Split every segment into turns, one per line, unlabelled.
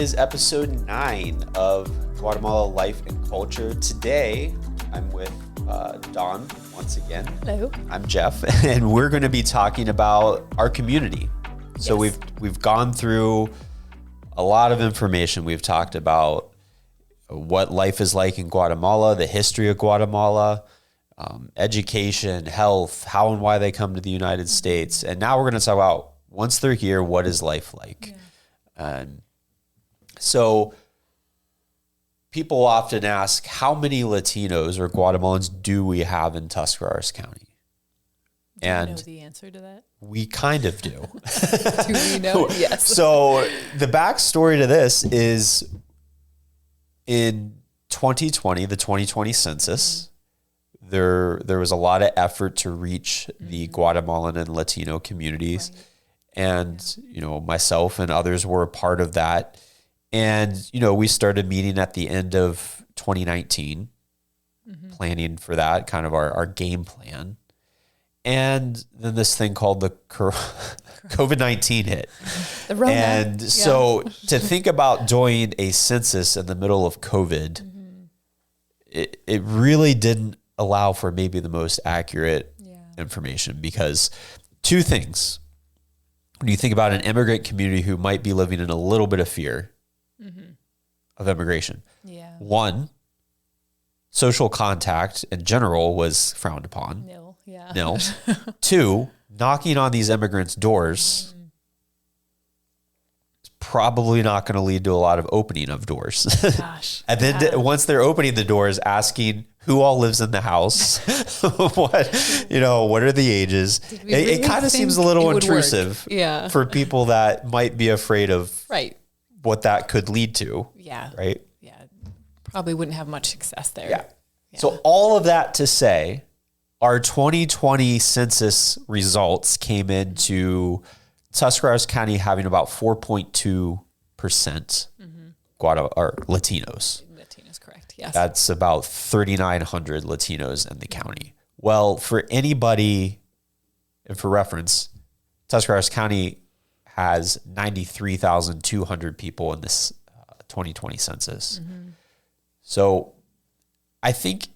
is episode 9 of Guatemala Life and Culture. Today, I'm with Dawn once again.
Hello.
I'm Jeff, and we're going to be talking about our community. So we've gone through a lot of information. We've talked about what life is like in Guatemala, the history of Guatemala, education, health, how and why they come to the United States. And now we're going to talk about, once they're here, what is life like? Yeah. So people often ask, how many Latinos or Guatemalans do we have in Tuscarawas County?
Do you know the answer to that?
We kind of do.
Do we know? Yes.
So the backstory to this is in 2020, the 2020 census, there was a lot of effort to reach the Guatemalan and Latino communities. Right. And, myself and others were a part of that. And, we started meeting at the end of 2019, planning for that, kind of our game plan. And then this thing called the COVID-19 hit.
The Rona.
And so to think about doing a census in the middle of COVID, it really didn't allow for maybe the most accurate information, because two things. When you think about an immigrant community who might be living in a little bit of fear of immigration. Yeah. One, social contact in general was frowned upon. Nil. Two, knocking on these immigrants' doors is probably not going to lead to a lot of opening of doors. Gosh. And then once they're opening the doors, asking who all lives in the house, what are the ages? Really it kind of seems a little intrusive for people that might be afraid of what that could lead to. Yeah. Right?
Yeah. Probably wouldn't have much success there.
Yeah. So all of that to say, our 2020 census results came into Tuscarawas County having about 4.2% Latinos.
Latinos, correct. Yes.
That's about 3,900 Latinos in the county. Well, for anybody, and for reference, Tuscarawas County has 93,200 people in this 2020 census. So I think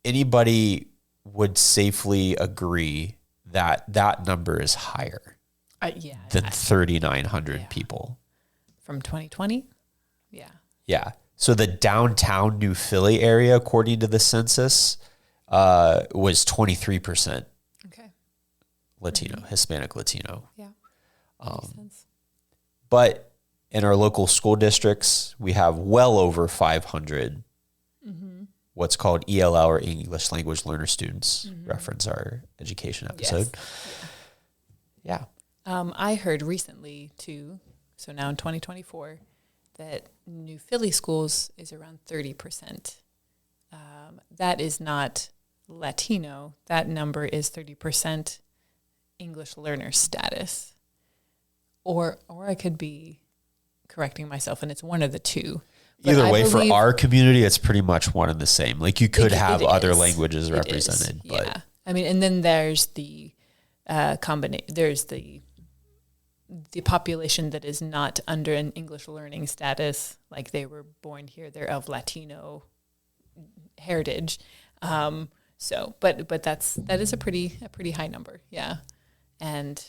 anybody would safely agree that that number is higher than 3,900 people.
From 2020? Yeah.
Yeah. So the downtown New Philly area, according to the census, was 23% Latino, Hispanic Latino.
Yeah. Makes sense.
But in our local school districts, we have well over 500 what's called ELL, or English Language Learner students, reference our education episode. Yes. Yeah.
I heard recently too, so now in 2024, that New Philly schools is around 30%. That is not Latino. That number is 30% English learner status. Or I could be correcting myself, and it's one of the two. But
either way, for our community, it's pretty much one and the same. Like you could have other languages represented. But
I mean, and then there's the there's the population that is not under an English learning status, like they were born here, they're of Latino heritage. So, but that is a pretty high number. Yeah. And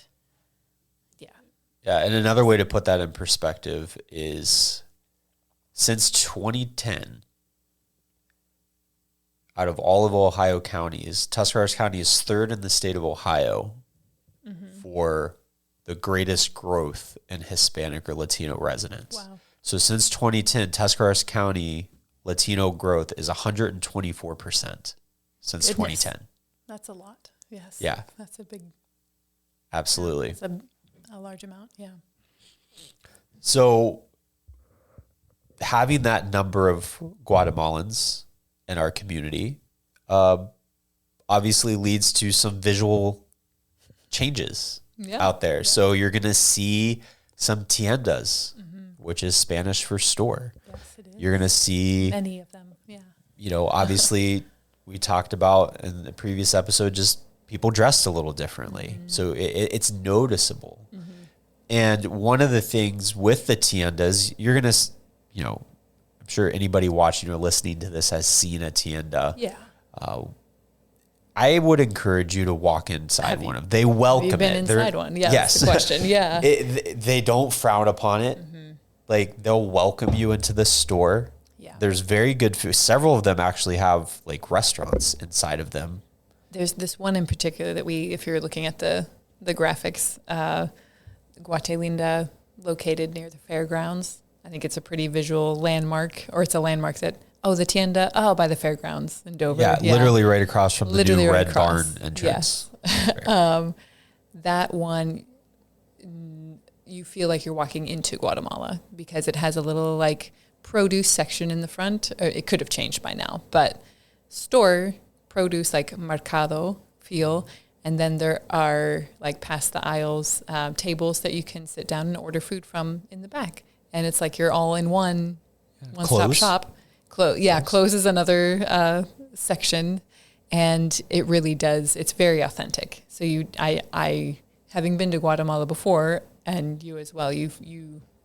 yeah. And another way to put that in perspective is, since 2010, out of all of Ohio counties, Tuscarawas County is third in the state of Ohio for the greatest growth in Hispanic or Latino residents. Wow. So since 2010, Tuscarawas County Latino growth is 124% since 2010.
That's a lot. Yes.
Yeah.
That's a big.
Absolutely.
That's a large amount. Yeah.
So having that number of Guatemalans in our community obviously leads to some visual changes out there. Yeah. So you're going to see some tiendas, which is Spanish for store.
Yes, it is.
You're going to see
many of them. Yeah.
Obviously we talked about in the previous episode, just people dressed a little differently. So it's noticeable. And one of the things with the tiendas, you're going to I'm sure anybody watching or listening to this has seen a tienda.
Yeah.
I would encourage you to walk inside one of them. They welcome it.
Have you been inside one? Yeah, yes. That's the question. Yeah.
They don't frown upon it. Mm-hmm. Like, they'll welcome you into the store. Yeah. There's very good food. Several of them actually have like restaurants inside of them.
There's this one in particular that if you're looking at the graphics, Guatemala, located near the fairgrounds. I think it's a pretty visual landmark, or it's a landmark that, the tienda, by the fairgrounds in Dover.
Yeah, literally right across from the new Red Barn entrance.
Yes. That one, you feel like you're walking into Guatemala because it has a little like produce section in the front. It could have changed by now, but store produce, like mercado feel. And then there are, like, past the aisles, tables that you can sit down and order food from in the back. And it's like you're all in one-stop shop. Clothes is another section. And it really does. It's very authentic. So I having been to Guatemala before, and you as well, you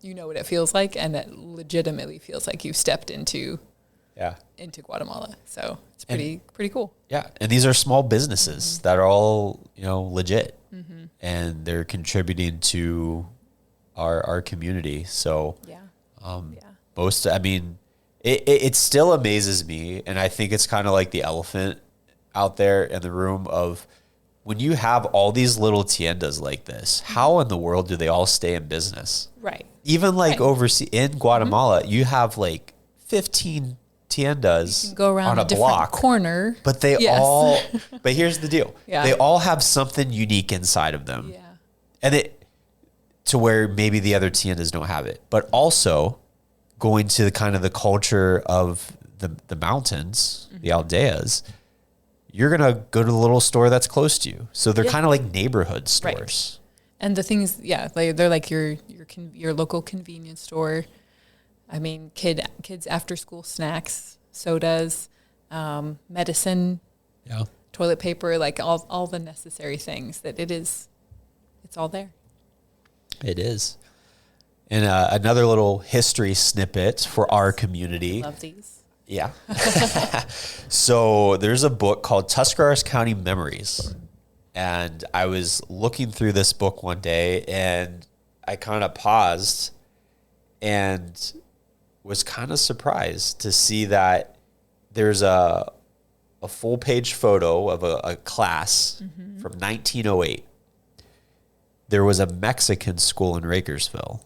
know what it feels like, and it legitimately feels like you've stepped into Guatemala. So it's pretty cool.
Yeah. And these are small businesses that are all, legit, and they're contributing to our community. So, it still amazes me. And I think it's kind of like the elephant out there in the room of, when you have all these little tiendas like this, how in the world do they all stay in business? Right. Even overseas in Guatemala, you have like 15 tiendas
go around
on a block
corner,
but they all. But here's the deal: they all have something unique inside of them, and to where maybe the other tiendas don't have it. But also going to the culture of the mountains, the aldeas. You're gonna go to the little store that's close to you, so they're kind of like neighborhood stores.
Right. And the things, they're like your local convenience store. I mean, kids after school snacks, sodas, medicine, toilet paper, like all the necessary things that it's all there.
It is. And another little history snippet for our community.
Love these.
Yeah. So there's a book called Tuscarawas County Memories. And I was looking through this book one day, and I kind of paused and was kind of surprised to see that there's a full page photo of a class from 1908. There was a Mexican school in Rakersville.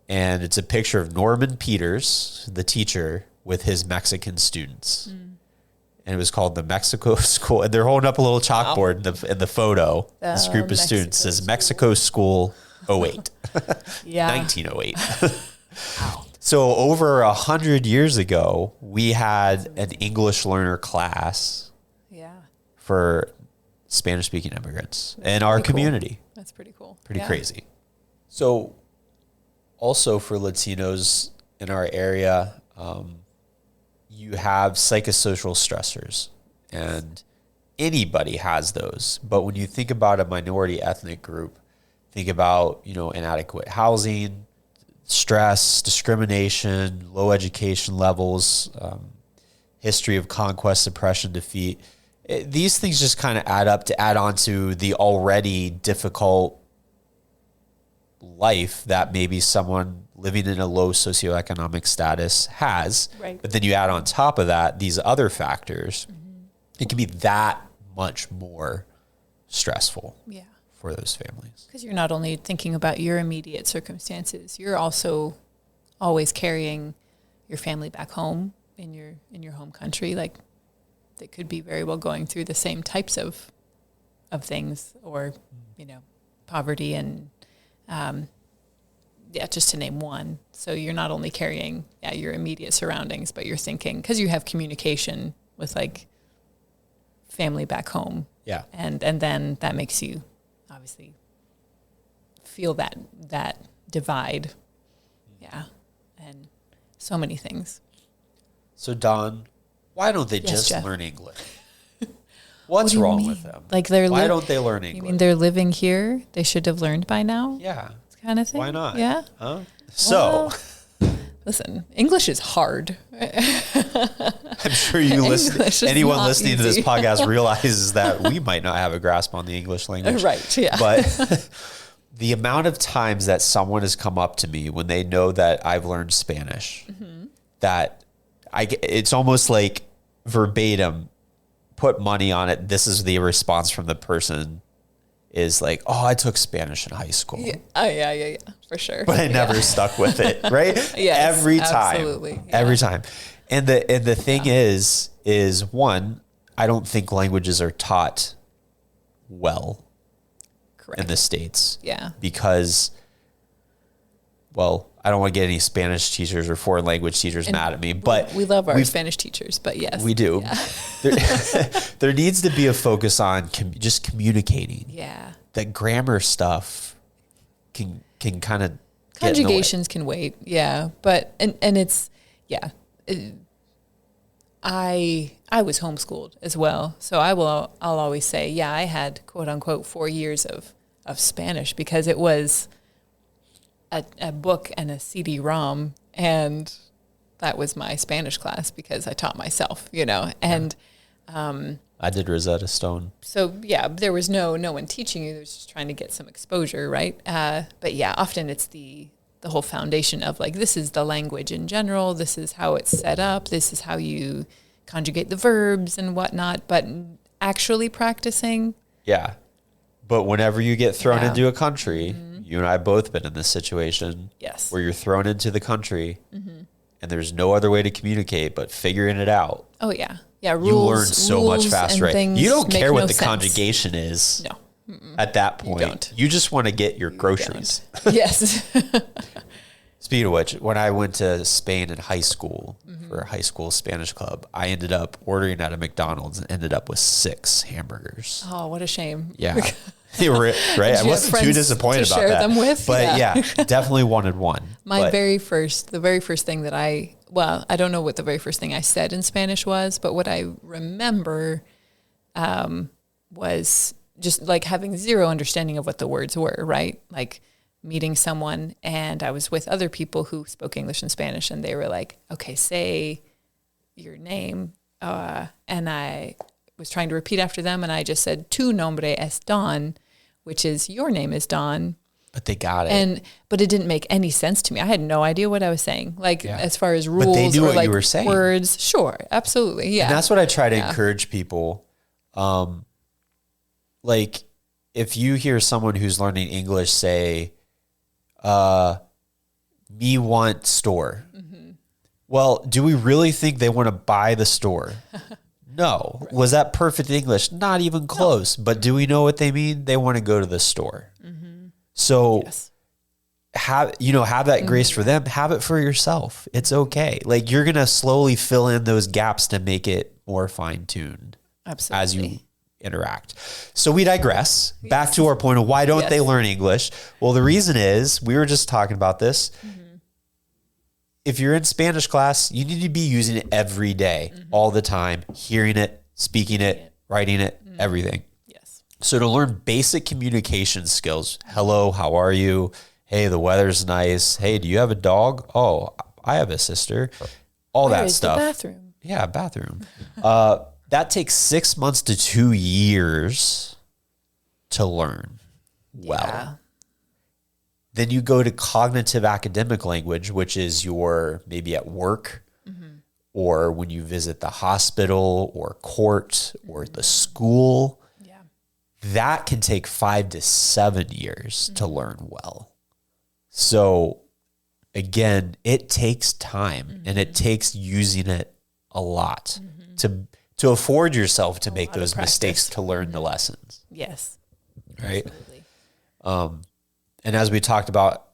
And it's a picture of Norman Peters, the teacher, with his Mexican students. And it was called the Mexico School. And they're holding up a little chalkboard in the photo. This group of students says Mexico School 08. 1908. Wow. So over 100 years ago, we had an English learner class for Spanish-speaking immigrants in our community.
Cool. That's pretty cool.
Pretty crazy. So also for Latinos in our area, you have psychosocial stressors, and anybody has those. But when you think about a minority ethnic group, think about, inadequate housing, stress, discrimination, low education levels, history of conquest, suppression, defeat. These things just kind of add up to add on to the already difficult life that maybe someone living in a low socioeconomic status has. Right. But then you add on top of that these other factors, it can be that much more stressful for those families.
Because you're not only thinking about your immediate circumstances, you're also always carrying your family back home in your home country. Like, they could be very well going through the same types of things, or poverty and just to name one. So you're not only carrying your immediate surroundings, but you're thinking, because you have communication with like family back home. Yeah. And then that makes you obviously feel that divide. Yeah. And so many things.
So Dawn, why don't they just learn English? What's wrong with them?
Like why don't they learn English? You mean they're living here? They should have learned by now?
Yeah.
Kind of thing.
Why not?
Yeah.
Huh? So
listen, English is hard.
I'm sure anyone listening to this podcast realizes that we might not have a grasp on the English language.
Right, yeah.
But the amount of times that someone has come up to me when they know that I've learned Spanish, that it's almost like verbatim, put money on it. This is the response from the person is like, oh, I took Spanish in high school.
Yeah. Oh, yeah, for sure.
But I never stuck with it, right?
Yes,
every time.
absolutely. Yeah.
Every time. And the thing is one, I don't think languages are taught well in the States.
Yeah.
Because, well, I don't want to get any Spanish teachers or foreign language teachers mad at me, but
we love our Spanish teachers, but yes.
We do. Yeah. There needs to be a focus on just communicating.
Yeah.
That grammar stuff can kind of
conjugations can wait. Yeah. But, and it's, yeah. I was homeschooled as well. So I'll always say, yeah, I had quote unquote 4 years of Spanish because it was a book and a CD-ROM, and that was my Spanish class because I taught myself, and
I did Rosetta Stone.
So yeah, there was no one teaching you. There was just trying to get some exposure, right? But yeah, often it's the whole foundation of like, this is the language in general. This is how it's set up. This is how you conjugate the verbs and whatnot. But actually practicing.
Yeah. But whenever you get thrown into a country, you and I both been in this situation.
Yes.
Where you're thrown into the country and there's no other way to communicate but figuring it out.
Oh yeah. Yeah. Rules,
you learn so much faster, right? You don't care what the
sense.
Conjugation is.
No.
At that point, you just want to get your groceries.
Yes.
Speaking of which, when I went to Spain in high school for a high school Spanish club, I ended up ordering at a McDonald's and ended up with 6 hamburgers.
Oh, what a shame.
Yeah. They were, right? I wasn't too disappointed about that.
Them with?
But yeah, definitely wanted one.
The very first thing that I don't know what the very first thing I said in Spanish was, but what I remember was just like having zero understanding of what the words were, right? Like meeting someone, and I was with other people who spoke English and Spanish, and they were like, okay, say your name. And I was trying to repeat after them, and I just said, tu nombre es Don, which is your name is Don.
But they got it.
But it didn't make any sense to me. I had no idea what I was saying. Like as far as rules,
but they knew
or
what
like
you were saying.
Words. Sure. Absolutely. Yeah.
And that's what I try to encourage people. Like if you hear someone who's learning English say, me want store. Well, do we really think they want to buy the store? No. Right. Was that perfect English? Not even close. No. But do we know what they mean? They want to go to the store. So have that grace for them. Have it for yourself. It's okay. Like you're going to slowly fill in those gaps to make it more fine-tuned as you interact. So we digress back to our point of why don't they learn English? Well, the reason is, we were just talking about this. If you're in Spanish class, you need to be using it every day, all the time, hearing it, speaking it, writing it, everything. Yes. So to learn basic communication skills, hello, how are you? Hey, the weather's nice. Hey, do you have a dog? Oh, I have a sister. All that stuff.
The bathroom?
Yeah, bathroom. That takes 6 months to 2 years to learn well.
Yeah.
Then you go to cognitive academic language, which is your maybe at work or when you visit the hospital or court or the school. Yeah. That can take 5 to 7 years to learn well. So again, it takes time and it takes using it a lot to afford yourself to make those mistakes to learn the lessons.
Yes.
Right. Absolutely. And as we talked about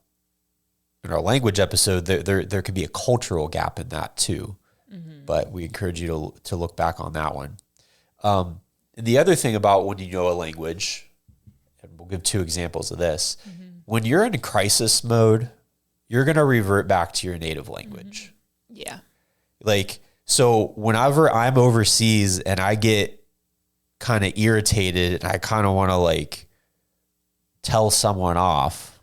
in our language episode, there could be a cultural gap in that too. But we encourage you to look back on that one. And the other thing about when you know a language, and we'll give 2 examples of this, when you're in a crisis mode, you're going to revert back to your native language.
Yeah.
Like, so whenever I'm overseas and I get kind of irritated and I kind of want to like tell someone off,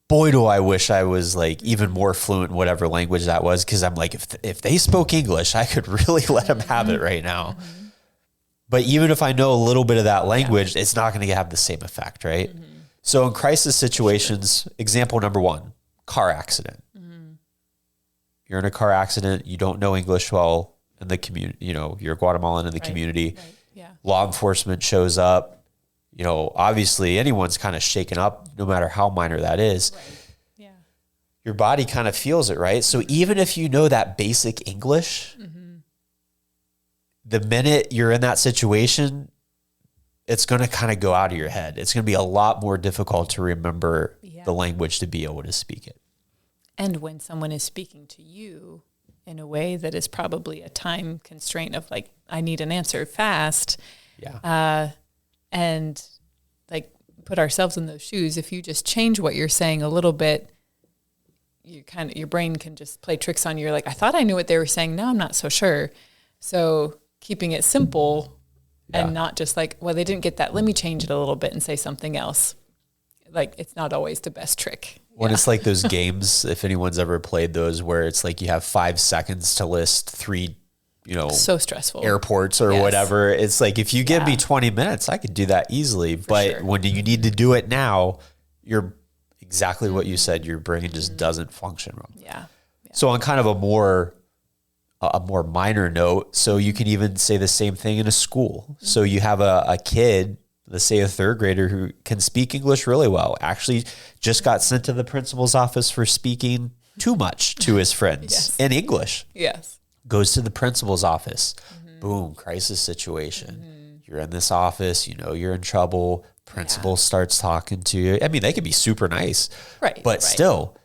boy, do I wish I was like even more fluent in whatever language that was. Cause I'm like, if they spoke English, I could really let them have it right now. But even if I know a little bit of that language, it's not going to have the same effect, right? So in crisis situations, example number one, car accident. You're in a car accident. You don't know English well in the community. You know, you're Guatemalan in the community.
Right. Yeah.
Law enforcement shows up. You know, obviously anyone's kind of shaken up, no matter how minor that is.
Right. Yeah.
Your body kind of feels it, right? So even if you know that basic English, the minute you're in that situation, it's going to kind of go out of your head. It's going to be a lot more difficult to remember the language to be able to speak it.
And when someone is speaking to you in a way that is probably a time constraint of like, I need an answer fast.
Yeah.
And like put ourselves in those shoes. If you just change what you're saying a little bit, your brain can just play tricks on you. You're like, I thought I knew what they were saying. Now I'm not so sure. So keeping it simple and not just like, well, they didn't get that. Let me change it a little bit and say something else. Like, it's not always the best trick.
When it's like those games, if anyone's ever played those, where it's like you have 5 seconds to list 3,
so stressful
airports or whatever. It's like, if you give me 20 minutes, I could do that easily. But when you need to do it now, you're exactly what you said. Your brain just doesn't function well.
Yeah.
So on kind of a more minor note, so you can even say the same thing in a school. So you have a kid, let's say a 3rd grader, who can speak English really well, actually just got sent to the principal's office for speaking too much to his friends in English.
Yes.
Goes to the principal's office. Boom, crisis situation. You're in this office, you're in trouble. Principal starts talking to you. I mean, they could be super nice, but still,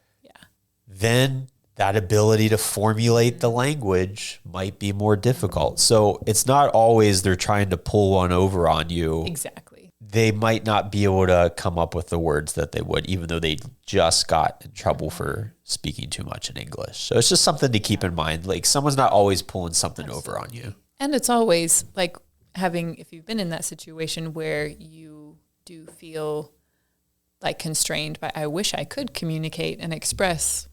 then that ability to formulate the language might be more difficult. So it's not always they're trying to pull one over on you.
Exactly.
They might not be able to come up with the words that they would, even though they just got in trouble for speaking too much in English. So it's just something to keep in mind. Like, someone's not always pulling something over on you.
And it's always like if you've been in that situation where you do feel like constrained by, I wish I could communicate and express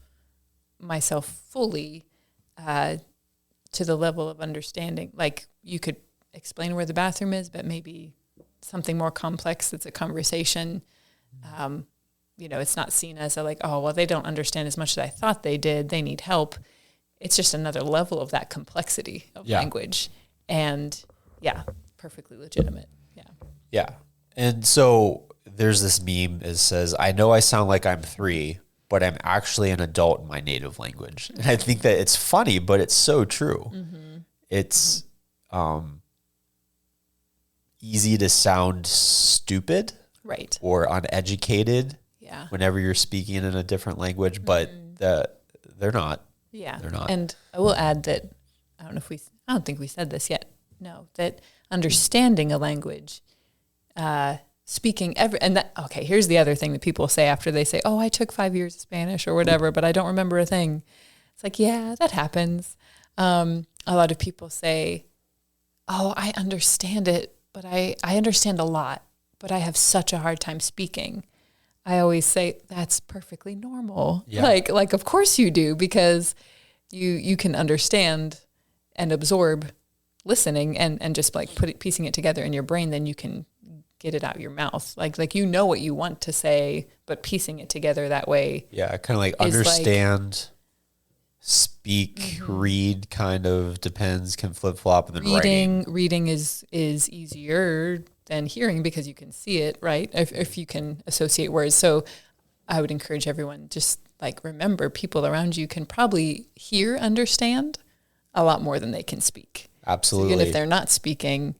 myself fully to the level of understanding. Like, you could explain where the bathroom is, but maybe something more complex that's a conversation. It's not seen as a like, oh, well, they don't understand as much as I thought they did. They need help. It's just another level of that complexity of language. And perfectly legitimate. Yeah.
Yeah. And so there's this meme that says, I know I sound like I'm 3, but I'm actually an adult in my native language. And I think that it's funny, but it's so true. It's easy to sound stupid,
right,
or uneducated whenever you're speaking in a different language, but they're not.
Yeah.
They're not.
And I will add that I don't think we said this yet. No, that understanding a language, speaking here's the other thing that people say after they say, oh, I took 5 years of Spanish or whatever, but I don't remember a thing. It's like, yeah, that happens. A lot of people say, oh, I understand it, but I understand a lot, but I have such a hard time speaking. I always say that's perfectly normal. Yeah. Like, of course you do, because you can understand and absorb listening and just like piecing it together in your brain, then you can get it out your mouth. Like what you want to say, but piecing it together that way. Yeah, kind of like
understand, speak, read kind of depends, can flip-flop, and then
reading is easier than hearing because you can see it, right? If you can associate words. So I would encourage everyone, just like, remember, people around you can probably understand a lot more than they can speak.
Absolutely.
So even if they're not speaking,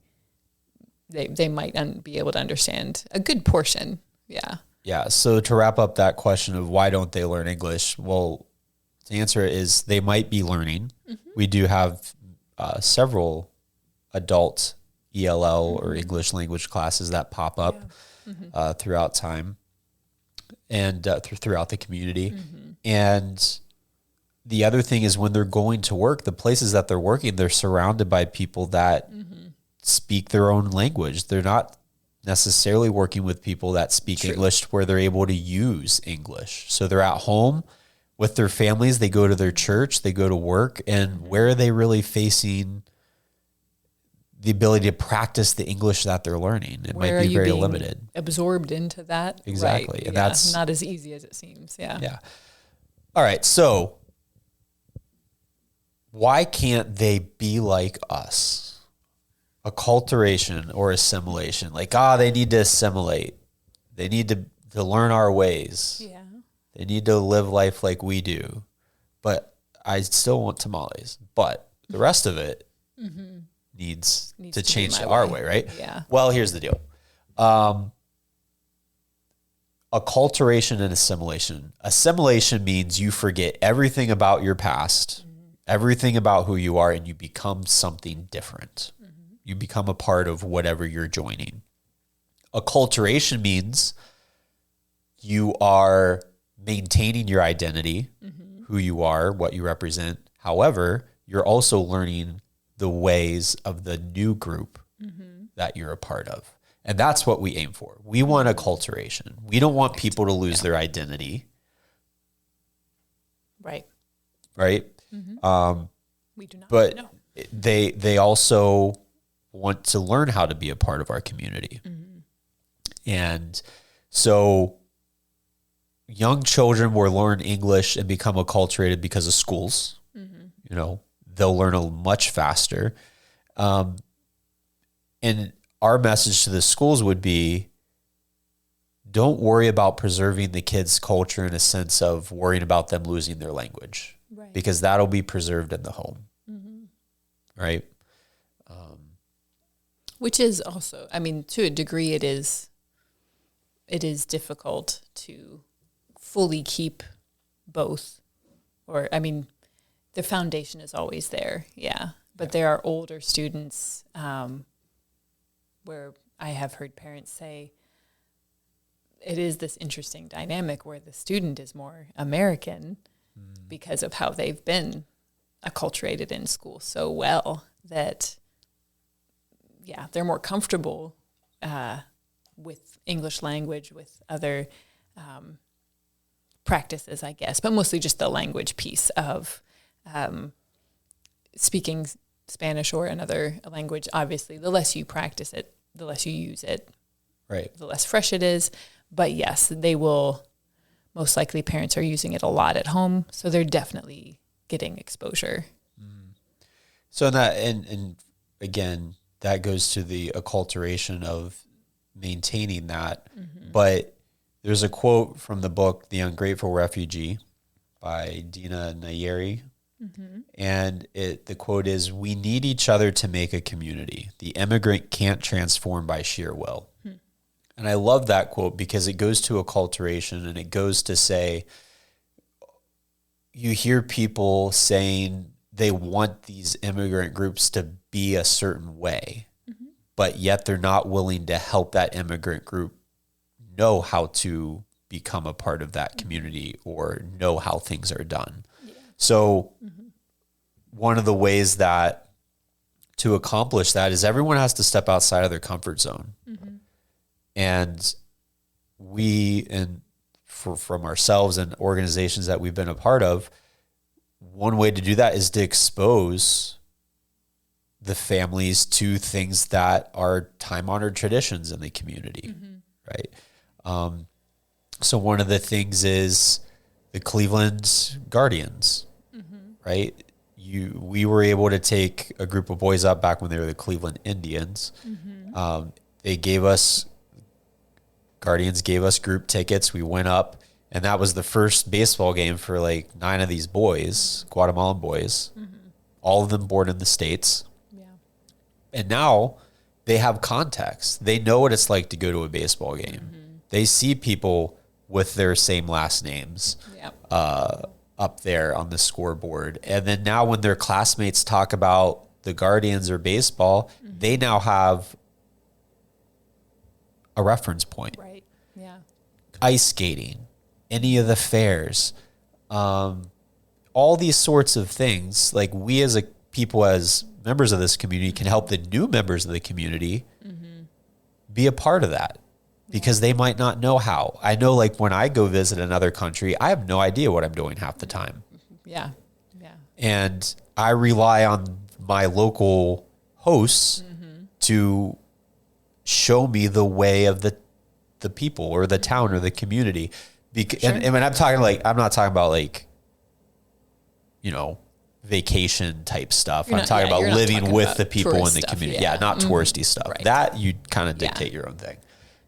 they might be able to understand a good portion. Yeah.
Yeah. So to wrap up that question of why don't they learn English? Well, the answer is they might be learning. We do have several adult ELL or English language classes that pop up throughout time and throughout the community. And the other thing is, when they're going to work, the places that they're working, they're surrounded by people that speak their own language. They're not necessarily working with people that speak English where they're able to use English. So they're at home with their families, they go to their church, they go to work, and where are they really facing the ability to practice the English that they're learning? It might be very limited.
Absorbed into that.
Exactly.
Right.
And that's
not as easy as it seems. Yeah.
Yeah. All right. So why can't they be like us? Acculturation or assimilation. Like, they need to assimilate. They need to learn our ways.
Yeah.
They need to live life like we do. But I still want tamales. But the rest of it needs to change our way, right?
Yeah.
Well, here's the deal. Acculturation and assimilation. Assimilation means you forget everything about your past, everything about who you are, and you become something different. You become a part of whatever you're joining. Acculturation means you are maintaining your identity, who you are, what you represent. However, you're also learning the ways of the new group that you're a part of. And that's what we aim for. We want acculturation. We don't want people to lose their identity.
Right.
Right?
We do not.
But they also want to learn how to be a part of our community. And so young children will learn English and become acculturated because of schools. You know, they'll learn much faster. And our message to the schools would be, don't worry about preserving the kids' culture in a sense of worrying about them losing their language, because that'll be preserved in the home. Right?
Which is also, I mean, to a degree, it is difficult to fully keep both. Or, I mean, the foundation is always there, But there are older students where I have heard parents say it is this interesting dynamic where the student is more American because of how they've been acculturated in school so well that they're more comfortable with English language, with other practices, I guess, but mostly just the language piece of speaking Spanish or another language. Obviously, the less you practice it, the less you use it,
right? The
less fresh it is. But yes, they will, most likely parents are using it a lot at home, so they're definitely getting exposure.
So that, and again, that goes to the acculturation of maintaining that. But there's a quote from the book, The Ungrateful Refugee by Dina Nayeri. And the quote is, "We need each other to make a community. The immigrant can't transform by sheer will." And I love that quote because it goes to acculturation, and it goes to say, you hear people saying they want these immigrant groups to be a certain way, but yet they're not willing to help that immigrant group know how to become a part of that community or know how things are done. So one of the ways that to accomplish that is everyone has to step outside of their comfort zone. And from ourselves and organizations that we've been a part of, one way to do that is to expose the families to things that are time-honored traditions in the community, right? So one of the things is the Cleveland Guardians, right? We were able to take a group of boys up back when they were the Cleveland Indians. Guardians gave us group tickets. We went up, and that was the first baseball game for like 9 of these boys, Guatemalan boys, all of them born in the States. And now they have context. They know what it's like to go to a baseball game. They see people with their same last names up there on the scoreboard. And then now when their classmates talk about the Guardians or baseball, they now have a reference point.
Right. Yeah.
Ice skating, any of the fairs, all these sorts of things. Like we as a people, as members of this community, can help the new members of the community be a part of that because they might not know how. I know like when I go visit another country, I have no idea what I'm doing half the time.
Yeah. Yeah.
And I rely on my local hosts to show me the way of the people or the town or the community. And when I'm talking like, I'm not talking about like, you know, vacation type stuff. I'm talking about living with the people in the community. Yeah, not touristy stuff. Right. That you kind of dictate your own thing.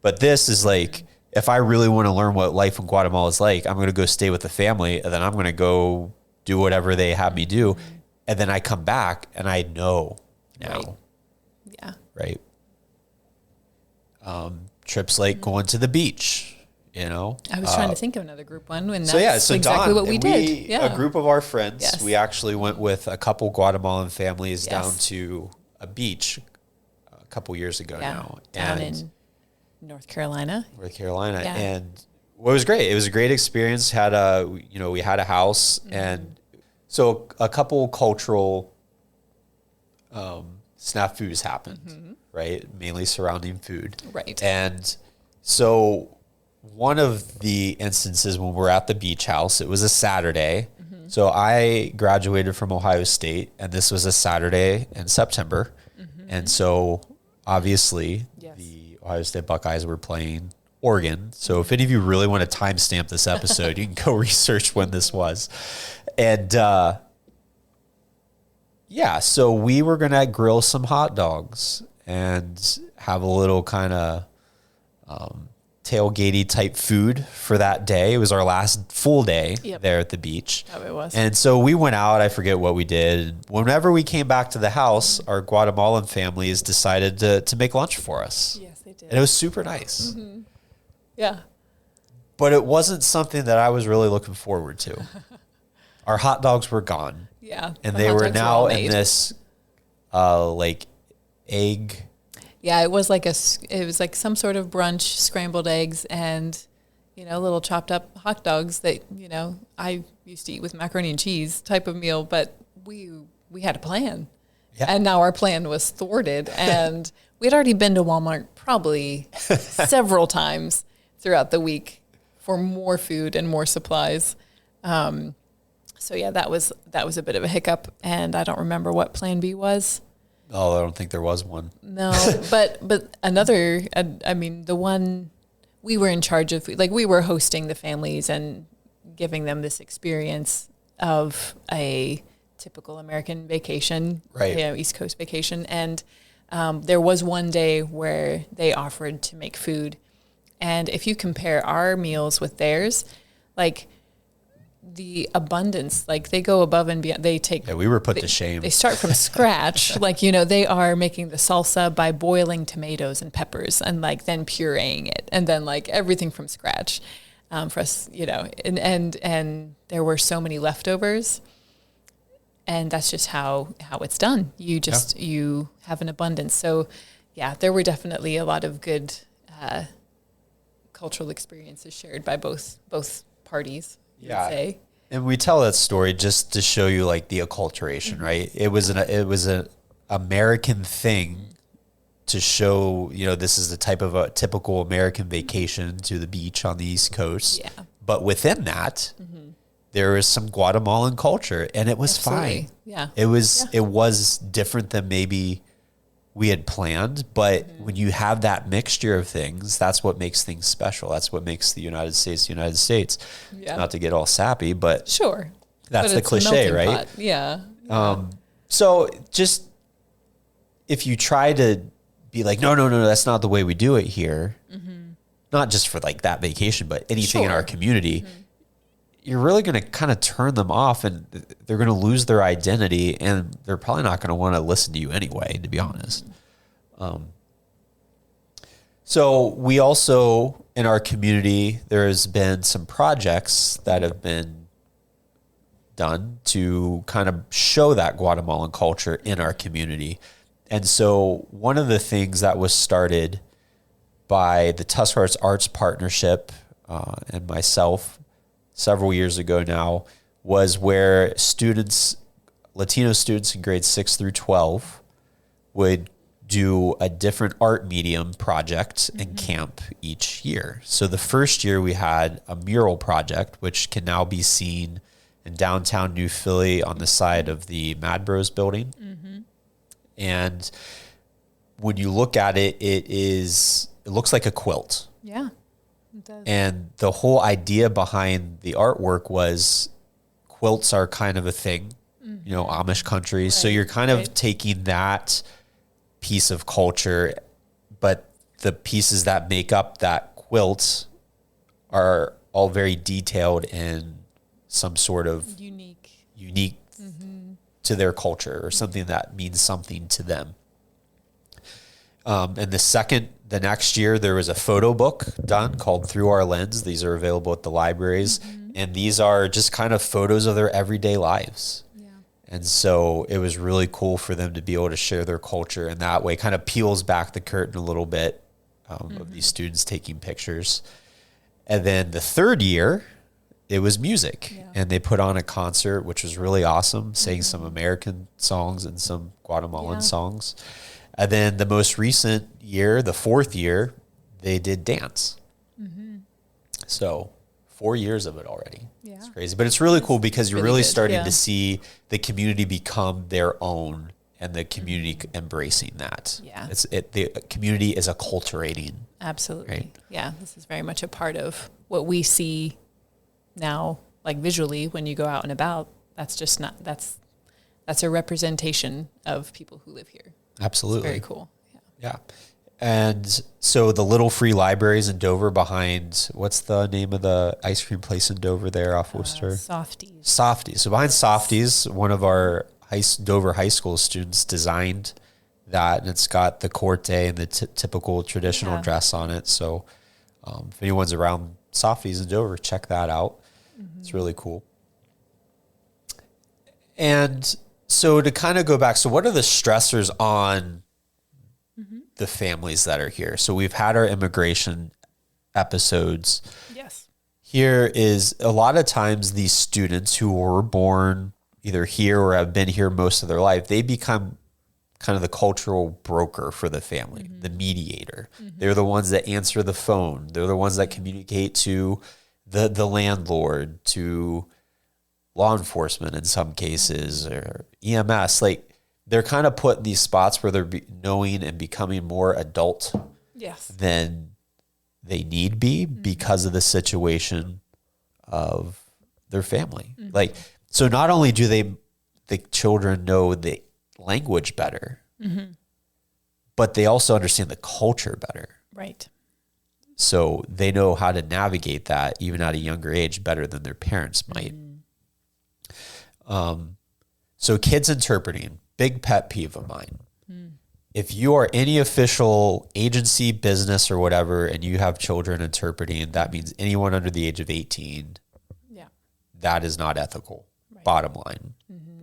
But this is like, if I really want to learn what life in Guatemala is like, I'm going to go stay with the family and then I'm going to go do whatever they have me do. And then I come back and I know now.
Right. Yeah.
Right. Trips like going to the beach, you know.
I was trying to think of another group one. And
so exactly
Dawn, what we did.
A group of our friends, we actually went with a couple Guatemalan families down to a beach a couple years ago now.
Down in North Carolina.
And what was great. It was a great experience. We had a house. And so a couple cultural snafus happened, right? Mainly surrounding food.
Right.
And so one of the instances when we're at the beach house, it was a Saturday. So I graduated from Ohio State and this was a Saturday in September. And so obviously the Ohio State Buckeyes were playing Oregon. So if any of you really want to timestamp this episode, you can go research when this was. And, so we were going to grill some hot dogs and have a little kind of tailgatey type food for that day. It was our last full day there at the beach.
Oh, it was.
And so we went out. I forget what we did. Whenever we came back to the house, our Guatemalan families decided to make lunch for us.
Yes, they did.
And it was super nice.
Yeah.
But it wasn't something that I was really looking forward to. Our hot dogs were gone.
Yeah.
And they were now in this like egg.
Yeah, it was like some sort of brunch, scrambled eggs and, little chopped up hot dogs that, I used to eat with macaroni and cheese type of meal, but we had a plan. Yeah. And now our plan was thwarted and we had already been to Walmart probably several times throughout the week for more food and more supplies. So yeah, that was a bit of a hiccup and I don't remember what plan B was.
Oh, I don't think there was one.
No, but the one we were in charge of, like we were hosting the families and giving them this experience of a typical American vacation,
right?
East Coast vacation. And there was one day where they offered to make food. And if you compare our meals with theirs, like the abundance, like they go above and beyond.
We were put to shame.
They start from scratch. They are making the salsa by boiling tomatoes and peppers and like then pureeing it and then like everything from scratch for us, and there were so many leftovers and that's just how it's done. You have an abundance. So yeah, there were definitely a lot of good cultural experiences shared by both parties.
Yeah. And we tell that story just to show you like the acculturation, right? It was an American thing to show, this is the type of a typical American vacation to the beach on the East Coast. Yeah. But within that, there is some Guatemalan culture and it was fine.
Yeah.
It was different than maybe we had planned, but when you have that mixture of things, that's what makes things special. That's what makes the United States. Yeah. Not to get all sappy, but
sure,
that's the cliche, right?
Pot. Yeah.
So just if you try to be like, no, that's not the way we do it here. Not just for like that vacation, but anything in our community, you're really going to kind of turn them off and they're going to lose their identity and they're probably not going to want to listen to you anyway, to be honest. So we also, in our community, there's been some projects that have been done to kind of show that Guatemalan culture in our community. And so one of the things that was started by the Tuscarawas Arts Partnership and myself several years ago now was where Latino students in grades 6 through 12 would do a different art medium project and camp each year. So the first year we had a mural project, which can now be seen in downtown New Philly on the side of the Mad Bros building. And when you look at it, it looks like a quilt.
Yeah, it does.
And the whole idea behind the artwork was quilts are kind of a thing, Amish country. Right. So you're kind of taking that piece of culture, but the pieces that make up that quilt are all very detailed and some sort of unique to their culture, or something that means something to them. And the next year, there was a photo book done called Through Our Lens. These are available at the libraries. And these are just kind of photos of their everyday lives. Yeah. And so it was really cool for them to be able to share their culture, and that way kind of peels back the curtain a little bit of these students taking pictures. And then the third year, it was music. Yeah. And they put on a concert, which was really awesome, sang some American songs and some Guatemalan songs. And then the most recent year, the fourth year, they did dance. So 4 years of it already. Yeah. It's crazy. But it's really cool because you're really starting to see the community become their own, and the community embracing that. Yeah. The community is acculturating.
Absolutely.
Right?
Yeah. This is very much a part of what we see now, like visually, when you go out and about. That's just not, that's a representation of people who live here.
Absolutely.
It's very cool.
Yeah. And so the little free libraries in Dover behind, what's the name of the ice cream place in Dover there off Worcester?
Softies.
Softies. So behind Softies, one of our Dover high school students designed that, and it's got the corte and the typical traditional dress on it. So if anyone's around Softies in Dover, check that out. It's really cool. And so to kind of go back, so what are the stressors on the families that are here? So we've had our immigration episodes.
Yes.
Here is a lot of times these students who were born either here or have been here most of their life, they become kind of the cultural broker for the family, the mediator. They're the ones that answer the phone. They're the ones that communicate to the landlord, to law enforcement in some cases, or EMS. Like, they're kind of put in these spots where they're knowing and becoming more adult than they need be because of the situation of their family. Like, so not only do the children know the language better, but they also understand the culture better.
Right.
So they know how to navigate that even at a younger age better than their parents might. So kids interpreting, big pet peeve of mine. If you are any official agency, business, or whatever, and you have children interpreting, that means anyone under the age of 18, that is not ethical, bottom line.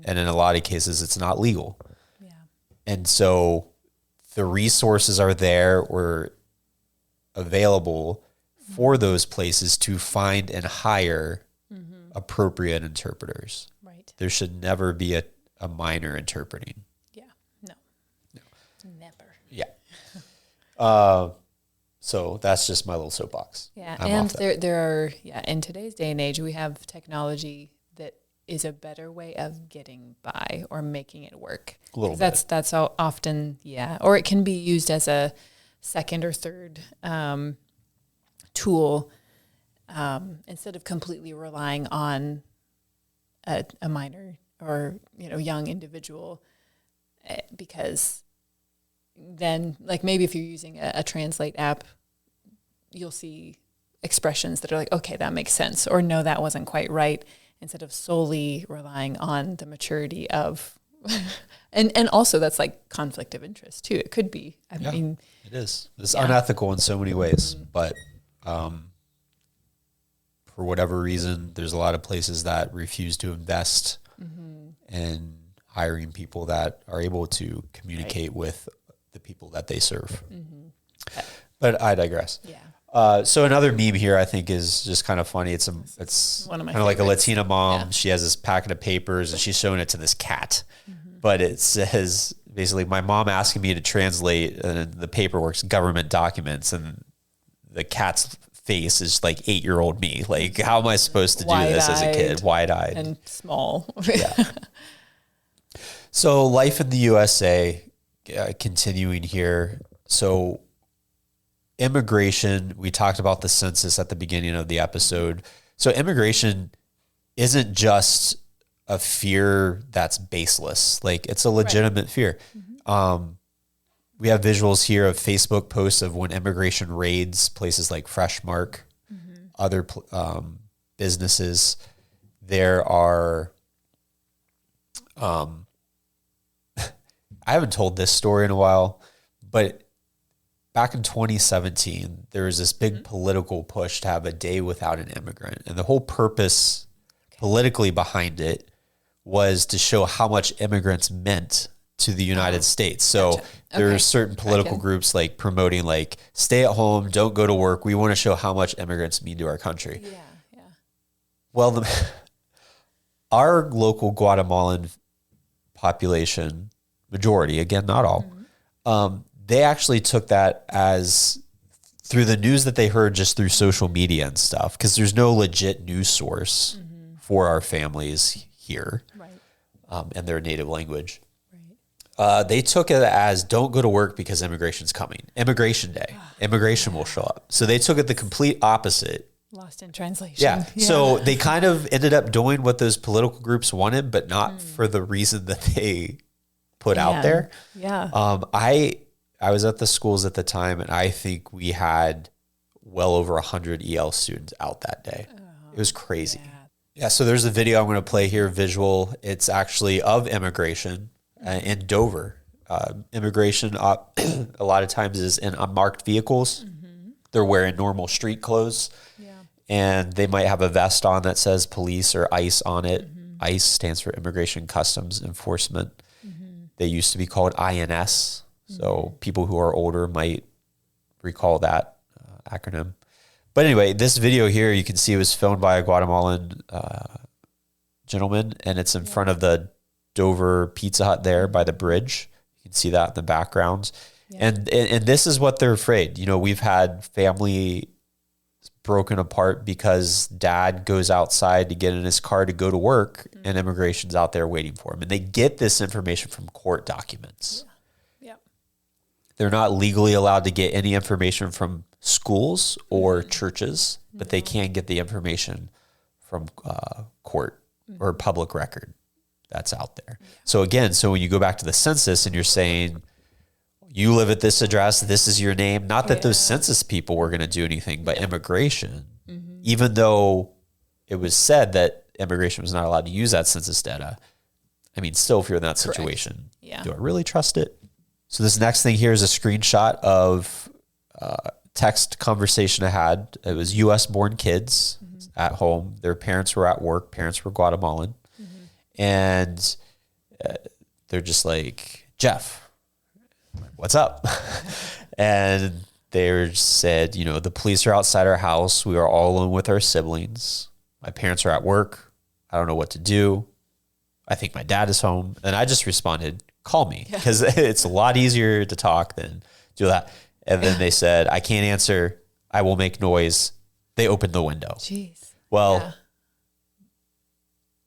And in a lot of cases, it's not legal. And so the resources are there or available for those places to find and hire appropriate interpreters.
Right.
There should never be a minor interpreting.
No. Never.
Yeah. So that's just my little soapbox.
Yeah. And there are, in today's day and age, we have technology that is a better way of getting by or making it work.
A little bit.
That's how often, or it can be used as a second or third tool instead of completely relying on a minor or young individual, because then, like, maybe if you're using a translate app, you'll see expressions that are like, okay, that makes sense, or no, that wasn't quite right, instead of solely relying on the maturity of and also that's like conflict of interest too. It could be. I mean,
it is. It's unethical in so many ways, but for whatever reason, there's a lot of places that refuse to invest in hiring people that are able to communicate with the people that they serve. But I digress. So another meme here I think is just kind of funny. It's one of my kind of like a Latina mom. She has this packet of papers and she's showing it to this cat, but it says basically my mom asking me to translate the paperwork's government documents, and the cat's face is like 8-year-old me. Like, how am I supposed to do this as a kid? Wide-eyed
and small.
Yeah. So life in the USA, continuing here. So immigration, we talked about the census at the beginning of the episode. So immigration isn't just a fear that's baseless. Like, it's a legitimate fear. We have visuals here of Facebook posts of when immigration raids places like Freshmark, other businesses. There are, I haven't told this story in a while, but back in 2017, there was this big political push to have a day without an immigrant. And the whole purpose politically behind it was to show how much immigrants meant to the United States. So there are certain political groups like promoting like, stay at home, don't go to work. We want to show how much immigrants mean to our country.
Yeah.
Well, our local Guatemalan population, majority, again, not all, they actually took that as through the news that they heard just through social media and stuff, because there's no legit news source for our families here in their native language. They took it as, don't go to work because immigration's coming. Immigration Day. Immigration will show up. So they took it the complete opposite.
Lost in translation.
Yeah. So they kind of ended up doing what those political groups wanted, but not for the reason that they put out there.
Yeah.
I was at the schools at the time, and I think we had well over 100 EL students out that day. It was crazy. Yeah. So there's a video I'm going to play here, visual. It's actually of immigration in Dover. Immigration a lot of times is in unmarked vehicles. They're wearing normal street clothes, and they might have a vest on that says police or ICE on it. ICE stands for Immigration Customs Enforcement. They used to be called INS. So people who are older might recall that acronym. But anyway, this video here, you can see it was filmed by a Guatemalan gentleman, and it's in front of the Dover Pizza Hut there by the bridge. You can see that in the background. And this is what they're afraid. You know, we've had family broken apart because dad goes outside to get in his car to go to work, and immigration's out there waiting for him. And they get this information from court documents. They're not legally allowed to get any information from schools or churches, but they can get the information from court or public record that's out there. So again, when you go back to the census and you're saying, you live at this address, this is your name, not that those census people were going to do anything, but immigration, even though it was said that immigration was not allowed to use that census data, I mean, still, if you're in that situation, do I really trust it? So this next thing here is a screenshot of text conversation I had. It was U.S.-born kids at home. Their parents were at work. Parents were Guatemalan. And they're just like, Jeff, what's up? And they said, you know, the police are outside our house. We are all alone with our siblings. My parents are at work. I don't know what to do. I think my dad is home. And I just responded, call me, because it's a lot easier to talk than do that. And then they said, I can't answer. I will make noise. They opened the window.
Jeez.
Well,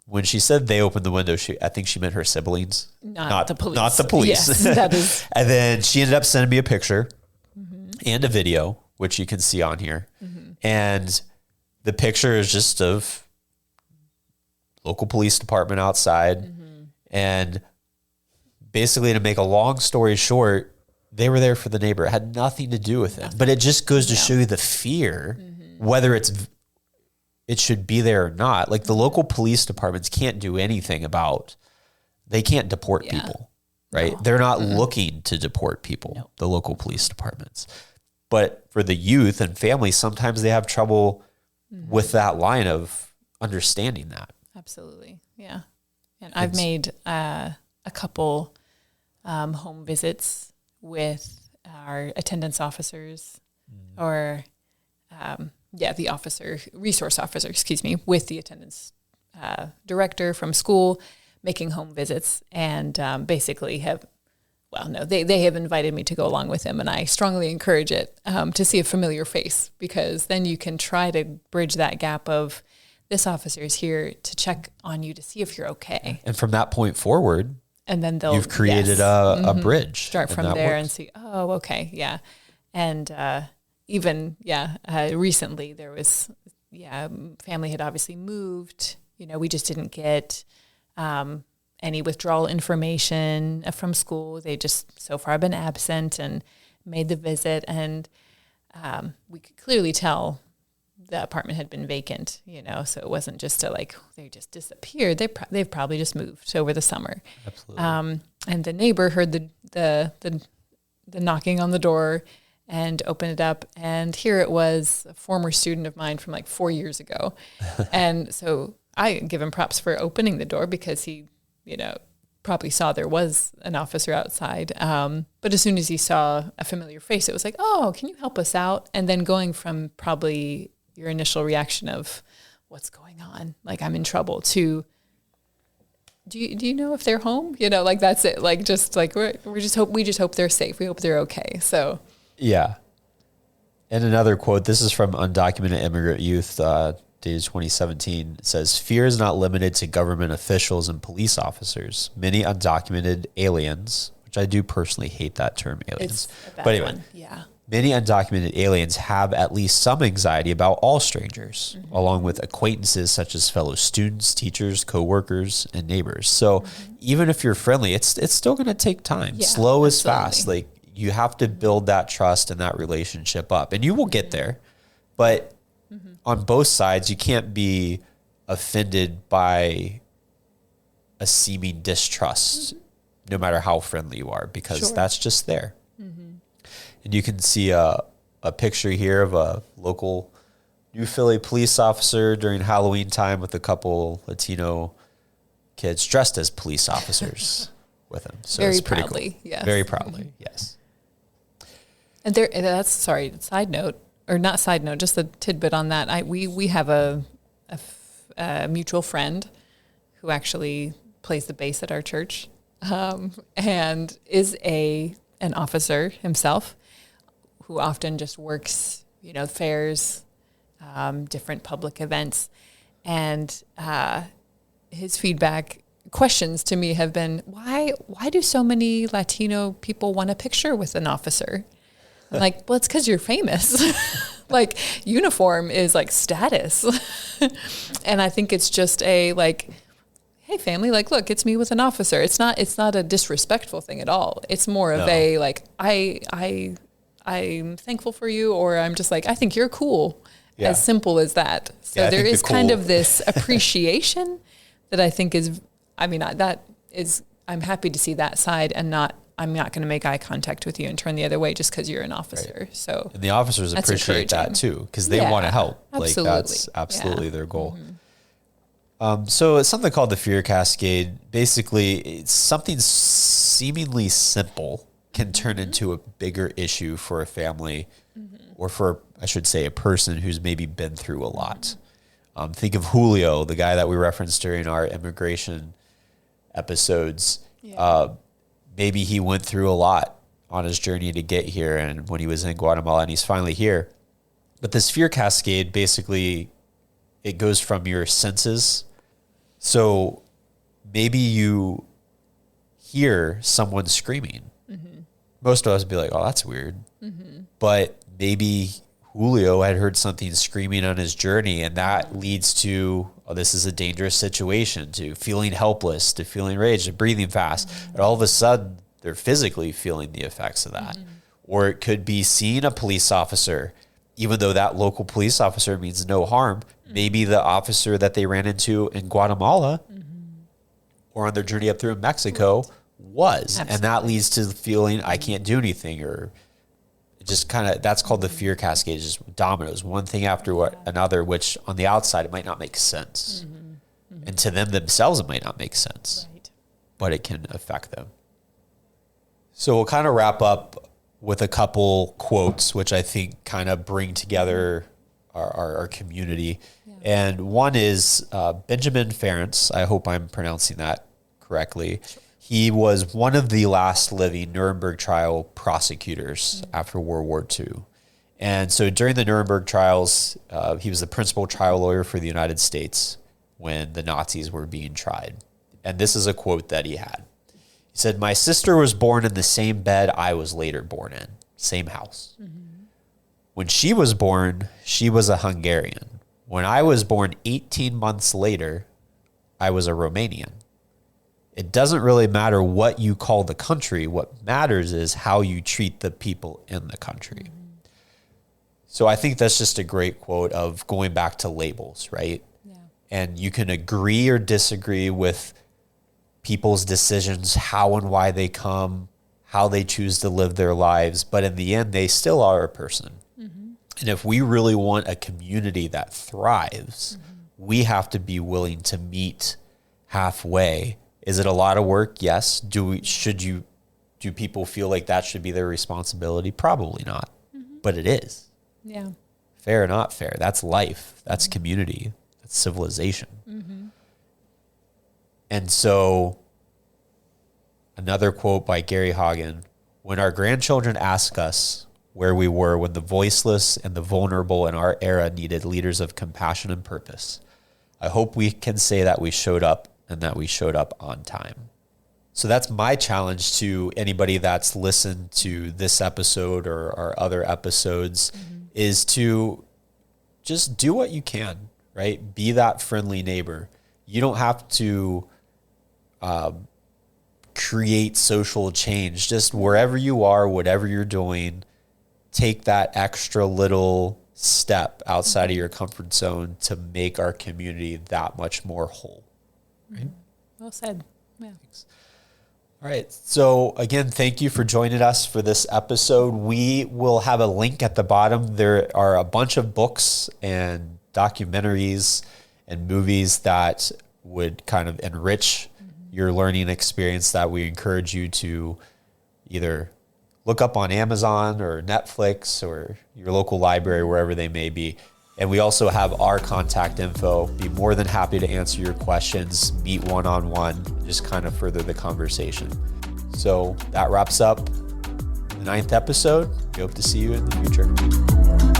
when she said they opened the window, I think she meant her siblings, not the police. Not the police.
Yes, that is.
And then she ended up sending me a picture and a video, which you can see on here. And the picture is just of local police department outside. And basically, to make a long story short, they were there for the neighbor. It had nothing to do with it. But it just goes to show you the fear, whether it should be there or not. Like, the local police departments can't do anything they can't deport people, right? No. They're not looking to deport people, the local police departments. But for the youth and families, sometimes they have trouble with that line of understanding that.
Absolutely. Yeah. And I've made a couple home visits with our attendance officers or the resource officer, with the attendance director from school, making home visits, and basically well, no, they have invited me to go along with them, and I strongly encourage it, to see a familiar face, because then you can try to bridge that gap of this officer is here to check on you to see if you're okay.
And from that point forward,
and then
you've created a bridge.
Start from there and see, oh, okay, yeah. And even, recently there was, family had obviously moved. We just didn't get any withdrawal information from school. They just so far been absent and made the visit. And we could clearly tell the apartment had been vacant, so it wasn't just they just disappeared. They've probably just moved over the summer.
Absolutely.
And the neighbor heard the knocking on the door and opened it up, and here it was, a former student of mine from 4 years ago. And so I give him props for opening the door, because he, probably saw there was an officer outside. But as soon as he saw a familiar face, it was like, oh, can you help us out? And then going from probably your initial reaction of what's going on, I'm in trouble, to do you know if they're home? That's it. We just hope they're safe. We hope they're okay. So
yeah. And another quote, this is from Undocumented Immigrant Youth, dated 2017. It says, "Fear is not limited to government officials and police officers. Many undocumented aliens," which I do personally hate that term, aliens.
It's a bad
but anyway,
one. Yeah.
"Many undocumented aliens have at least some anxiety about all strangers, along with acquaintances such as fellow students, teachers, coworkers, and neighbors." So even if you're friendly, it's still going to take time.
Yeah,
Slow is
absolutely.
fast. You have to build that trust and that relationship up, and you will get there. But on both sides, you can't be offended by a seeming distrust, no matter how friendly you are, because that's just there. And you can see a picture here of a local New Philly police officer during Halloween time with a couple Latino kids dressed as police officers with him. So
Very
it's pretty
proudly,
cool.
yes.
Very proudly, yes.
And side note, or not side note, just a tidbit on that. We have a mutual friend who actually plays the bass at our church, and is an officer himself, who often just works, fairs, different public events. And his feedback questions to me have been, why do so many Latino people want a picture with an officer? I'm like, well, it's because you're famous. Uniform is status. And I think it's just hey, family, look, it's me with an officer. It's not a disrespectful thing at all. It's more of I'm thankful for you, or I'm just I think you're cool. Yeah. As simple as that. So there is kind of this appreciation that I think is, I'm happy to see that side, and I'm not going to make eye contact with you and turn the other way just because you're an officer. Right. So,
and the officers appreciate that too, because they want to help.
Absolutely.
That's absolutely their goal. So it's something called the fear cascade. Basically, it's something seemingly simple can turn into a bigger issue for a family, or for, I should say, a person who's maybe been through a lot. Think of Julio, the guy that we referenced during our immigration episodes. Maybe he went through a lot on his journey to get here, and when he was in Guatemala, and he's finally here. But this fear cascade, basically, it goes from your senses. So maybe you hear someone screaming. Most of us would be like, oh, that's weird. But maybe Julio had heard something screaming on his journey, and that leads to, oh, this is a dangerous situation, to feeling helpless, to feeling rage, to breathing fast. And all of a sudden, they're physically feeling the effects of that. Or it could be seeing a police officer, even though that local police officer means no harm. Maybe the officer that they ran into in Guatemala or on their journey up through Mexico was. Absolutely. And that leads to the feeling, I can't do anything, or just kind of, that's called the fear cascade, just dominoes, one thing after another, which on the outside, it might not make sense. And to them themselves, it might not make sense, but it can affect them. So we'll kind of wrap up with a couple quotes, which I think kind of bring together our community. And one is Benjamin Ferencz. I hope I'm pronouncing that correctly. He was one of the last living Nuremberg trial prosecutors after World War II. And so during the Nuremberg trials, he was the principal trial lawyer for the United States when the Nazis were being tried. And this is a quote that he had. He said, "My sister was born in the same bed I was later born in, same house. When she was born, she was a Hungarian. When I was born 18 months later, I was a Romanian. It doesn't really matter what you call the country. What matters is how you treat the people in the country." So I think that's just a great quote of going back to labels, right? Yeah. And you can agree or disagree with people's decisions, how and why they come, how they choose to live their lives. But in the end, they still are a person. And if we really want a community that thrives, we have to be willing to meet halfway. Is it a lot of work? Yes. Do people feel like that should be their responsibility? Probably not, but it is.
Yeah.
Fair or not fair. That's life. That's community. That's civilization. And so another quote by Gary Hagen, "When our grandchildren ask us where we were when the voiceless and the vulnerable in our era needed leaders of compassion and purpose, I hope we can say that we showed up and that we showed up on time." So that's my challenge to anybody that's listened to this episode or our other episodes, is to just do what you can, right? Be that friendly neighbor. You don't have to create social change. Just wherever you are, whatever you're doing, take that extra little step outside of your comfort zone to make our community that much more whole. Right?
Well said. Yeah.
Thanks. All right. So again, thank you for joining us for this episode. We will have a link at the bottom. There are a bunch of books and documentaries and movies that would kind of enrich your learning experience that we encourage you to either look up on Amazon or Netflix or your local library, wherever they may be. And we also have our contact info. Be more than happy to answer your questions, meet one-on-one, just kind of further the conversation. So that wraps up the 9th episode. We hope to see you in the future.